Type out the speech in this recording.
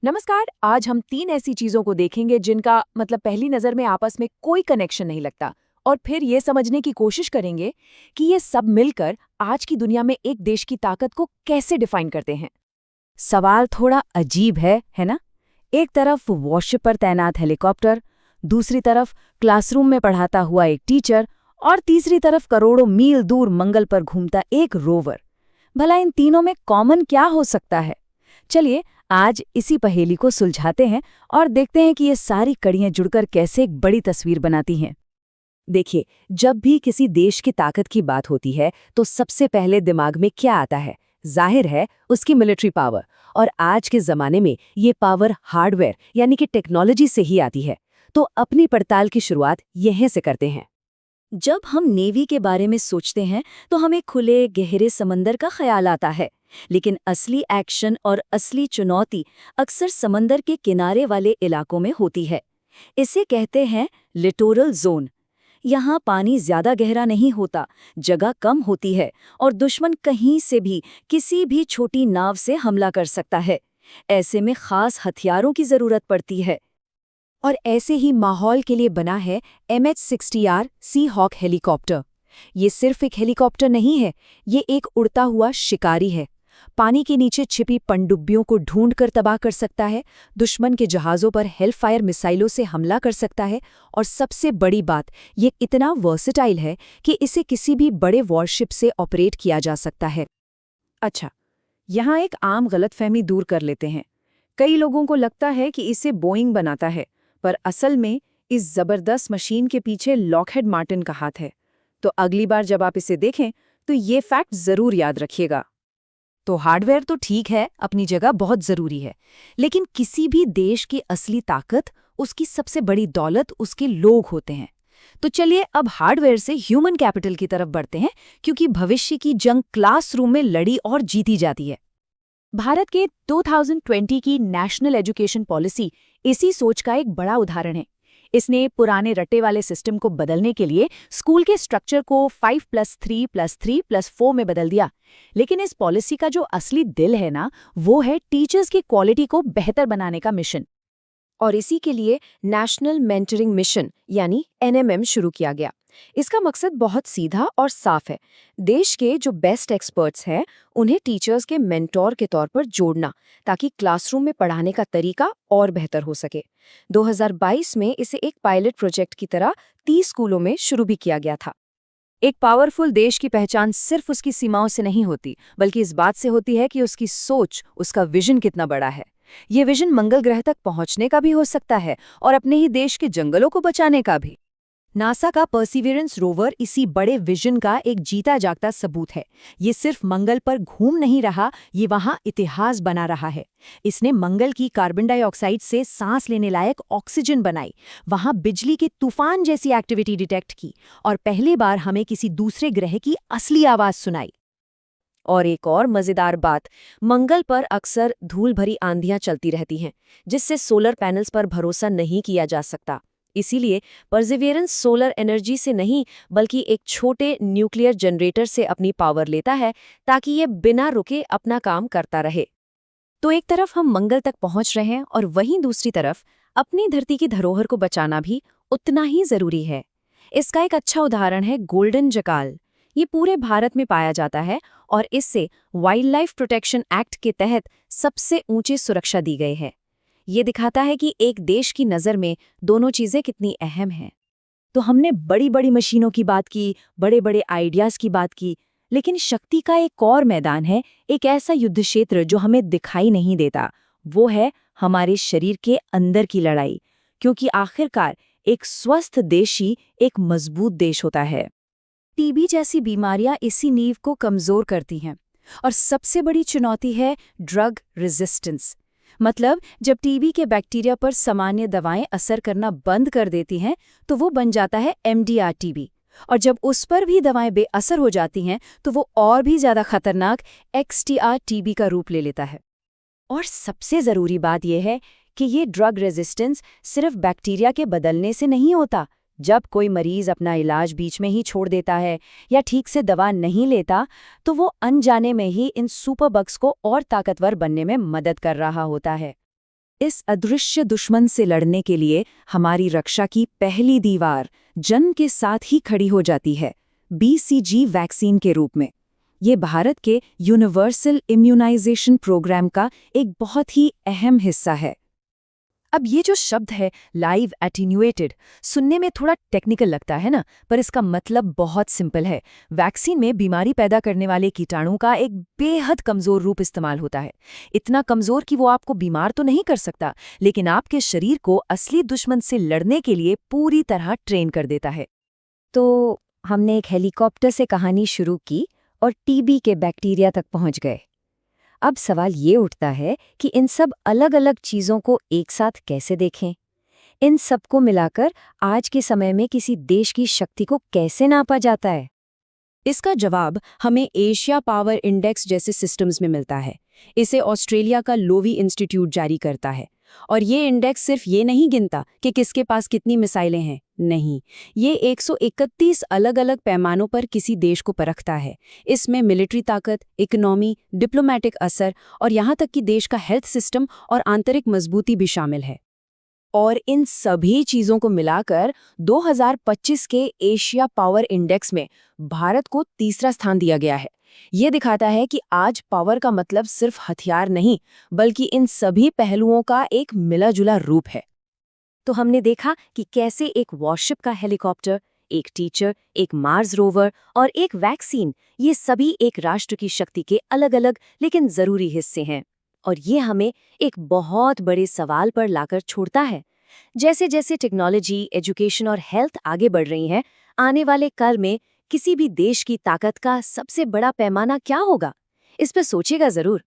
नमस्कार। आज हम 3 ऐसी चीजों को देखेंगे जिनका मतलब पहली नजर में आपस में कोई कनेक्शन नहीं लगता, और फिर ये समझने की कोशिश करेंगे कि ये सब मिलकर आज की दुनिया में एक देश की ताकत को कैसे डिफाइन करते हैं। सवाल थोड़ा अजीब है ना? एक तरफ वॉरशिप पर तैनात हेलीकॉप्टर, दूसरी तरफ क्लासरूम में पढ़ाता हुआ एक टीचर और तीसरी तरफ करोड़ों मील दूर मंगल पर घूमता एक रोवर। भला इन तीनों में कॉमन क्या हो सकता है? चलिए आज इसी पहेली को सुलझाते हैं और देखते हैं कि ये सारी कड़ियां जुड़कर कैसे एक बड़ी तस्वीर बनाती हैं। देखिए, जब भी किसी देश की ताकत की बात होती है तो सबसे पहले दिमाग में क्या आता है? जाहिर है उसकी मिलिट्री पावर। और आज के जमाने में ये पावर हार्डवेयर यानी कि टेक्नोलॉजी से ही आती है। तो अपनी पड़ताल की शुरुआत यहीं से करते हैं। जब हम नेवी के बारे में सोचते हैं तो हमें खुले गहरे समंदर का ख्याल आता है, लेकिन असली एक्शन और असली चुनौती अक्सर समंदर के किनारे वाले इलाकों में होती है। इसे कहते हैं लिटोरल जोन। यहाँ पानी ज्यादा गहरा नहीं होता, जगह कम होती है और दुश्मन कहीं से भी किसी भी छोटी नाव से हमला कर सकता है। ऐसे में खास हथियारों की जरूरत पड़ती है। और ऐसे ही माहौल के लिए बना है MH-60R सी हॉक हेलीकॉप्टर। ये सिर्फ एक हेलीकॉप्टर नहीं है, ये एक उड़ता हुआ शिकारी है। पानी के नीचे छिपी पनडुब्बियों को ढूंढकर तबाह कर सकता है, दुश्मन के जहाज़ों पर हेलफायर मिसाइलों से हमला कर सकता है, और सबसे बड़ी बात, ये इतना वर्सेटाइल है कि इसे किसी भी बड़े वॉरशिप से ऑपरेट किया जा सकता है। अच्छा, यहाँ एक आम गलतफहमी दूर कर लेते हैं। कई लोगों को लगता है कि इसे बोइंग बनाता है, पर असल में इस जबरदस्त मशीन के पीछे लॉकहेड मार्टिन का हाथ है। तो अगली बार जब आप इसे देखें तो ये फैक्ट जरूर याद रखिएगा। तो हार्डवेयर तो ठीक है, अपनी जगह बहुत जरूरी है, लेकिन किसी भी देश की असली ताकत, उसकी सबसे बड़ी दौलत उसके लोग होते हैं। तो चलिए अब हार्डवेयर से ह्यूमन कैपिटल की तरफ बढ़ते हैं, क्योंकि भविष्य की जंग क्लासरूम में लड़ी और जीती जाती है। भारत के 2020 की नेशनल एजुकेशन पॉलिसी इसी सोच का एक बड़ा उदाहरण है। इसने पुराने रट्टे वाले सिस्टम को बदलने के लिए स्कूल के स्ट्रक्चर को 5+3+3+4 में बदल दिया। लेकिन इस पॉलिसी का जो असली दिल है ना, वो है टीचर्स की क्वालिटी को बेहतर बनाने का मिशन। और इसी के लिए नेशनल मेंटरिंग मिशन यानी NMM शुरू किया गया। इसका मकसद बहुत सीधा और साफ है। देश के जो बेस्ट एक्सपर्ट्स हैं, उन्हें टीचर्स के मेंटोर के तौर पर जोड़ना, ताकि क्लासरूम में पढ़ाने का तरीका और बेहतर हो सके। 2022 में इसे एक पायलट प्रोजेक्ट की तरह 30 स्कूलों में शुरू भी किया गया था। एक पावरफुल देश की पहचान सिर्फ उसकी सीमाओं से नहीं होती, बल्कि इस बात से होती है कि उसकी सोच, उसका विजन कितना बड़ा है। ये विजन मंगल ग्रह तक पहुंचने का भी हो सकता है और अपने ही देश के जंगलों को बचाने का भी। नासा का परसिवियरेंस रोवर इसी बड़े विजन का एक जीता जागता सबूत है। ये सिर्फ मंगल पर घूम नहीं रहा, ये वहां इतिहास बना रहा है। इसने मंगल की कार्बन डाइऑक्साइड से सांस लेने लायक ऑक्सीजन बनाई, वहां बिजली के तूफान जैसी एक्टिविटी डिटेक्ट की, और पहली बार हमें किसी दूसरे ग्रह की असली आवाज सुनाई। और एक और मजेदार बात, मंगल पर अक्सर धूल भरी आंधियां चलती रहती हैं, जिससे सोलर पैनल्स पर भरोसा नहीं किया जा सकता। इसीलिए परसिवियरेंस सोलर एनर्जी से नहीं, बल्कि एक छोटे न्यूक्लियर जनरेटर से अपनी पावर लेता है, ताकि ये बिना रुके अपना काम करता रहे। तो एक तरफ हम मंगल तक पहुंच रहे हैं, और वहीं दूसरी तरफ अपनी धरती की धरोहर को बचाना भी उतना ही जरूरी है। इसका एक अच्छा उदाहरण है गोल्डन जकाल। ये पूरे भारत में पाया जाता है, और इससे वाइल्ड लाइफ प्रोटेक्शन एक्ट के तहत सबसे ऊंची सुरक्षा दी गई है। ये दिखाता है कि एक देश की नज़र में दोनों चीज़ें कितनी अहम हैं। तो हमने बड़ी बड़ी मशीनों की बात की, बड़े बड़े आइडियाज़ की बात की, लेकिन शक्ति का एक और मैदान है, एक ऐसा युद्ध क्षेत्र जो हमें दिखाई नहीं देता। वो है हमारे शरीर के अंदर की लड़ाई, क्योंकि आखिरकार एक स्वस्थ देश ही एक मजबूत देश होता है। टीबी जैसी बीमारियां इसी नींव को कमजोर करती हैं, और सबसे बड़ी चुनौती है ड्रग रेजिस्टेंस। मतलब जब टीबी के बैक्टीरिया पर सामान्य दवाएं असर करना बंद कर देती हैं, तो वो बन जाता है MDR टीबी, और जब उस पर भी दवाएं बेअसर हो जाती हैं, तो वो और भी ज्यादा खतरनाक XTR टीबी का रूप ले लेता है। और सबसे जरूरी बात यह है कि ये ड्रग रेजिस्टेंस सिर्फ बैक्टीरिया के बदलने से नहीं होता। जब कोई मरीज अपना इलाज बीच में ही छोड़ देता है या ठीक से दवा नहीं लेता, तो वो अनजाने में ही इन सुपर बग्स को और ताकतवर बनने में मदद कर रहा होता है। इस अदृश्य दुश्मन से लड़ने के लिए हमारी रक्षा की पहली दीवार जन्म के साथ ही खड़ी हो जाती है, BCG वैक्सीन के रूप में। ये भारत के यूनिवर्सल इम्यूनाइजेशन प्रोग्राम का एक बहुत ही अहम हिस्सा है। अब ये जो शब्द है लाइव एटीन्यूएटेड, सुनने में थोड़ा टेक्निकल लगता है ना, पर इसका मतलब बहुत सिंपल है। वैक्सीन में बीमारी पैदा करने वाले कीटाणु का एक बेहद कमजोर रूप इस्तेमाल होता है। इतना कमजोर कि वो आपको बीमार तो नहीं कर सकता, लेकिन आपके शरीर को असली दुश्मन से लड़ने के लिए पूरी तरह ट्रेन कर देता है। तो हमने एक हेलीकॉप्टर से कहानी शुरू की और टीबी के बैक्टीरिया तक पहुंच गए। अब सवाल ये उठता है कि इन सब अलग-अलग चीज़ों को एक साथ कैसे देखें? इन सबको मिलाकर आज के समय में किसी देश की शक्ति को कैसे नापा जाता है? इसका जवाब हमें एशिया पावर इंडेक्स जैसे सिस्टम्स में मिलता है। इसे ऑस्ट्रेलिया का लोवी इंस्टीट्यूट जारी करता है। और ये इंडेक्स सिर्फ ये नहीं गिनता कि किसके पास कितनी मिसाइलें हैं, नहीं, ये 131 अलग-अलग पैमानों पर किसी देश को परखता है। इसमें मिलिट्री ताकत, इकोनॉमी, डिप्लोमैटिक असर और यहाँ तक कि देश का हेल्थ सिस्टम और आंतरिक मजबूती भी शामिल है। और इन सभी चीजों को मिलाकर 2025 के एशिया पावर इंडेक्स में भारत को तीसरा स्थान दिया गया है। ये दिखाता है कि आज पावर का मतलब सिर्फ हथियार नहीं, बल्कि इन सभी पहलुओं का एक मिला-जुला रूप है। तो हमने देखा कि कैसे एक वॉरशिप का हेलीकॉप्टर, एक टीचर, एक मार्स रोवर और एक वैक्सीन, ये सभी एक राष्ट्र की शक्ति के अलग-अलग लेकिन जरूरी हिस्से हैं। और ये हमें एक बहुत बड़े सवाल पर लाकर छोड़ता है। जैसे जैसे टेक्नोलॉजी, एजुकेशन और हेल्थ आगे बढ़ रही हैं, आने वाले कल में किसी भी देश की ताकत का सबसे बड़ा पैमाना क्या होगा? इस पर सोचिएगा जरूर।